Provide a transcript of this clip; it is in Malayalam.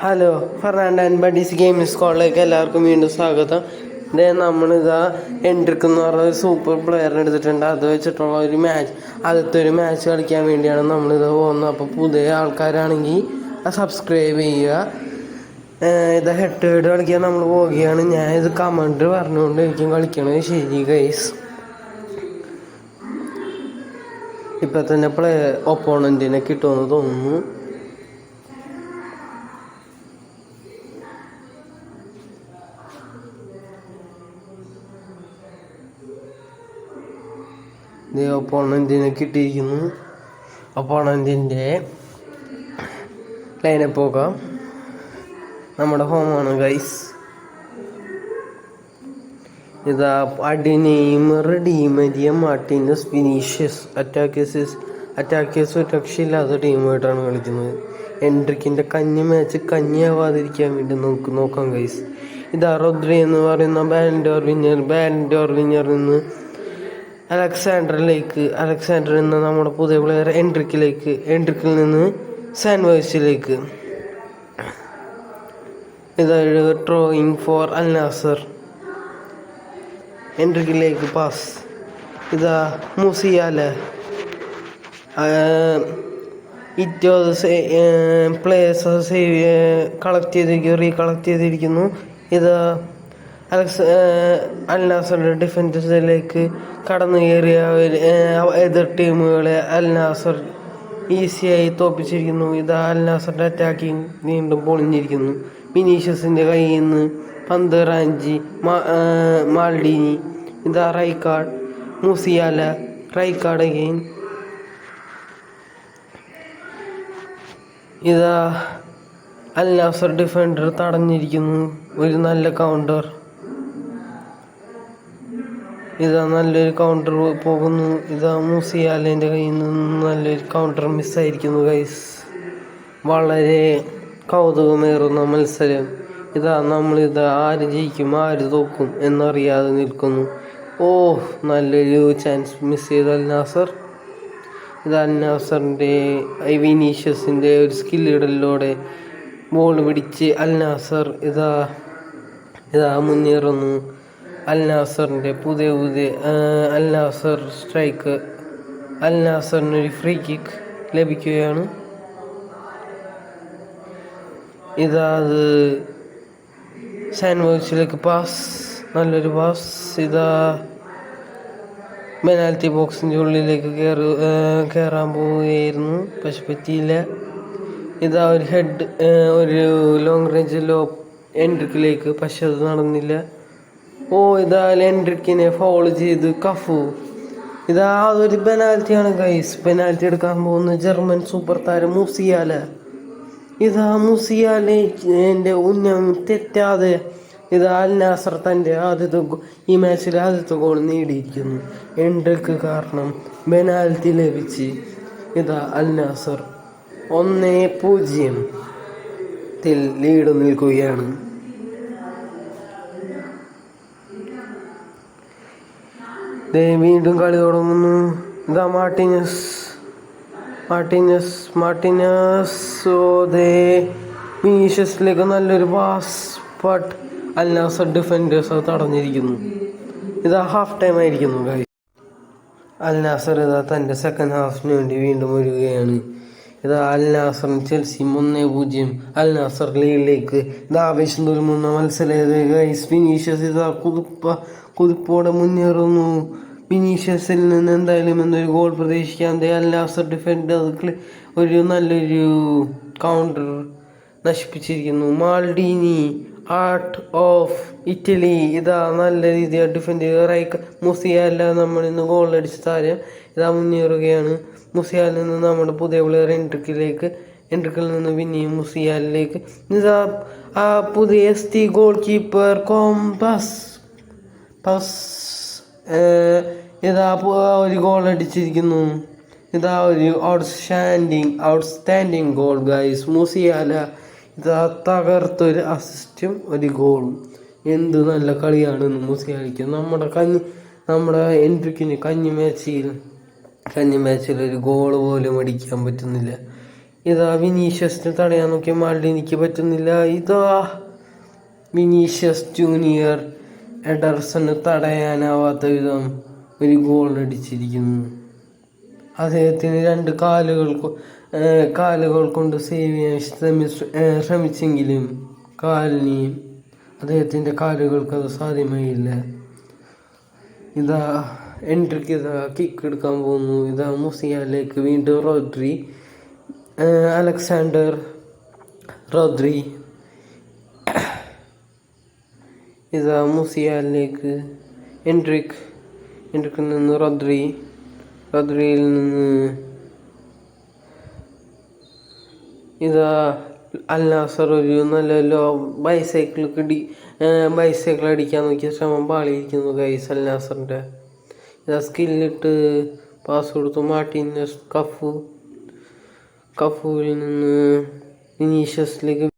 Hello, Fernando and buddies gaming സ്ക്വാഡിലേക്ക് എല്ലാവർക്കും വീണ്ടും സ്വാഗതം. നമ്മളിതാ എൻട്രിക്ക് എന്ന് പറഞ്ഞ ഒരു സൂപ്പർ പ്ലെയറിനെ എടുത്തിട്ടുണ്ട്. അത് വെച്ചിട്ടുള്ള ഒരു ഒരു മാച്ച് കളിക്കാൻ വേണ്ടിയാണ് നമ്മളിത് പോകുന്നത്. അപ്പോൾ പുതിയ ആൾക്കാരാണെങ്കിൽ സബ്സ്ക്രൈബ് ചെയ്യുക. ഇത് ഹെഡ് കളിക്കാൻ നമ്മൾ പോവുകയാണ്. ഞാൻ ഇത് കമൻറ്റ് പറഞ്ഞുകൊണ്ട് എനിക്കും കളിക്കണത് ശരി ഗൈസ്. ഇപ്പം തന്നെ ഒപ്പോണൻറ്റിനെ കിട്ടുമെന്ന് തോന്നുന്നു. ഒപ്പോണൻറ്റിനെ കിട്ടിയിരിക്കുന്നു. ഒപ്പോണൻറ്റിൻ്റെ ലൈനപ്പ് പോകാം. നമ്മുടെ ഹോമാണ് ഗൈസ്. ഇതാ Neymar, Di Maria, Martinez, Vinicius. Attackers ഒരു രക്ഷയില്ലാത്ത ടീമായിട്ടാണ് കളിക്കുന്നത്. എൻട്രിക്കിൻ്റെ കഞ്ഞിയാവാതിരിക്കാൻ വേണ്ടി നോക്കാം ഗൈസ്. ഇതാ റോദ്രി എന്ന് പറയുന്ന ബാലൻഡോർ വിന്നർ നിന്ന് അലക്സാണ്ടർ എന്ന നമ്മുടെ പുതിയ പ്ലെയർ എൻട്രിക്കിൽ നിന്ന് സാൻവോയ്സിലേക്ക്. ഇതൊരു ത്രോയിങ് ഫോർ അൽ നാസർ. എൻട്രിക്കിലേക്ക് പാസ്. ഇതാ മൂസിയാല. പ്ലേയേഴ്സ് റീകളക്ട് ചെയ്തിരിക്കുന്നു. ഇത് അൽ നാസറിൻ്റെ ഡിഫൻസിലേക്ക് കടന്നു കയറിയ എതിർ ടീമുകളെ അൽ നാസർ ഈസിയായി തോൽപ്പിച്ചിരിക്കുന്നു. ഇത് അൽ നാസറിൻ്റെ അറ്റാക്കിങ് വീണ്ടും പൊളിഞ്ഞിരിക്കുന്നു. വിനീഷ്യസിൻ്റെ കയ്യിൽ നിന്ന് പന്ത് റാഞ്ചി മാൽഡീനി. ഇതാ റൈക്കാർഡ്, മൂസിയാല, റൈക്കാർഡ് അഗെയിൻ. ഇതാ അൽ നാസർ ഡിഫൻഡർ തടഞ്ഞിരിക്കുന്നു. ഒരു നല്ല കൗണ്ടർ. ഇതാ നല്ലൊരു കൗണ്ടർ പോകുന്നു. ഇതാ മൂസിയാലേൻ്റെ കയ്യിൽ നിന്ന് നല്ലൊരു കൗണ്ടർ മിസ്സായിരിക്കുന്നു ഗൈസ്. വളരെ കൗതുകമേറുന്ന മത്സരം. നമ്മളിതാ ആര് ജയിക്കും ആര് തോക്കും എന്നറിയാതെ നിൽക്കുന്നു. നല്ലൊരു ചാൻസ് മിസ് ചെയ്ത അൽ നാസർ. അൽ നാസറിൻ്റെ വിനീഷ്യസിൻ്റെ ഒരു സ്കില്ലിടലിലൂടെ ബോൾ പിടിച്ച് അൽ നാസർ മുന്നേറുന്നു. അൽ നാസറിൻ്റെ പുതിയ അൽ നാസർ സ്ട്രൈക്ക്. അൽ നാസറിനൊരു ഫ്രീ കിക്ക് ലഭിക്കുകയാണ്. അത് സാൻവോയ്സിലേക്ക് പാസ്. നല്ലൊരു പാസ്. പെനാൽറ്റി ബോക്സിൻ്റെ ഉള്ളിലേക്ക് കയറാൻ പോവുകയായിരുന്നു, പക്ഷെ പറ്റിയില്ല. ഒരു ലോങ് റേഞ്ച് എൻട്രിക്കിലേക്ക്, പക്ഷെ അത് നടന്നില്ല. എൻട്രിക്കിനെ ഫൗൾ ചെയ്ത് കഫു. അതൊരു പെനാൽറ്റിയാണ് ഗൈസ്. പെനാൽറ്റി എടുക്കാൻ പോകുന്ന ജർമ്മൻ സൂപ്പർ താരം മൂസിയാല. മൂസിയാലൻ്റെ ഉന്നം തെറ്റാതെ അൽ നാസർ തൻ്റെ ഈ മാച്ചിലെ ആദ്യത്തെ ഗോൾ നേടിയിരിക്കുന്നു. എൻട്രിക്ക് കാരണം പെനാൽറ്റി ലഭിച്ച് അൽ നാസർ 1-0 ലീഡ് നിൽക്കുകയാണ്. വീണ്ടും കളി തുടങ്ങുന്നു. മാർട്ടിനസ് വിനീഷ്യസിലേക്ക് നല്ലൊരു pass. But Al Nassr defenders അത് തടഞ്ഞിരിക്കുന്നു. ഹാഫ് ടൈം ആയിരിക്കുന്നു ഗൈസ്. അൽ നാസർ തൻ്റെ സെക്കൻഡ് ഹാഫിന് വേണ്ടി വീണ്ടും വരികയാണ്. അൽ നാസറിന് ചെൽസി 1-0 അൽ നാസർ ലീഡിലേക്ക്. ആവേശം തുരുമുന്ന മത്സരം ഗൈസ്. വിനീഷ്യസ് കുതിപ്പോടെ മുന്നേറുന്നു. വിനീഷ്യസിൽ നിന്ന് എന്തായാലും എന്നൊരു ഗോൾ പ്രതീക്ഷിക്കാതെ അൽ നാസർ ഡിഫൻഡർ നല്ലൊരു കൗണ്ടർ നശിപ്പിച്ചിരിക്കുന്നു. Maldini, art of Italy. നല്ല രീതിയിൽ ഡിഫൻഡ് ചെയ്ത് മൂസിയാല നമ്മളിന്ന് ഗോളടിച്ച താരം മുന്നേറുകയാണ്. മൂസിയാലിൽ നിന്ന് നമ്മുടെ പുതിയ പ്ലെയർ എൻട്രിക്കിൽ നിന്ന് പിന്നെയും മൂസിയാലിലേക്ക്. പുതിയ ഗോൾ കീപ്പർ ഒരു ഗോൾ അടിച്ചിരിക്കുന്നു. ഒരു ഔട്ട്സ്റ്റാൻഡിങ് ഗോൾ ഗൈസ്. മൂസിയാല തകർത്തൊരു അസിസ്റ്റും ഒരു ഗോളും. എന്ത് നല്ല കളിയാണ് മൂസിയാലയ്ക്ക്. നമ്മുടെ എൻട്രിക്കിന് കന്നി മാച്ചിൽ ഒരു ഗോൾ പോലും അടിക്കാൻ പറ്റുന്നില്ല. ഇതാ വിനീഷ്യസിന് തടയാൻ നോക്കിയ മാൽഡിനിക്ക് പറ്റുന്നില്ല. ഇതാ വിനീഷ്യസ് ജൂനിയർ എഡർസന് തടയാനാവാത്ത വിധം ഒരു ഗോൾ അടിച്ചിരിക്കുന്നു. അദ്ദേഹത്തിന് 2 കാലുകൾ കൊണ്ട് സേവ് ചെയ്യാൻ ശ്രമിച്ചെങ്കിലും അദ്ദേഹത്തിൻ്റെ കാലുകൾക്ക് അത് സാധ്യമായില്ല. ഇതാ എൻട്രിക്ക് ഇതാ കിക്ക് എടുക്കാൻ പോകുന്നു. ഇതാ മുസിയാലേക്ക് വീണ്ടും അലക്സാണ്ടർ റോദ്രി. ഇതാ മുസിയാലിലേക്ക് എൻട്രിക്കിൽ നിന്ന് റോദ്രിയിൽ നിന്ന് ഇതാ അൽ നാസർ ഒരു നല്ല ബൈസൈക്കിൾ അടിക്കാൻ നോക്കിയ ശ്രമം പാളിയിരിക്കുന്നു ഗൈസ് അൽ നാസറിൻ്റെ. ഇതാ സ്കില്ലിട്ട് പാസ് കൊടുത്തു മാർട്ടിനസ് കഫുവിൽ നിന്ന് വിനീഷ്യസിലേക്ക്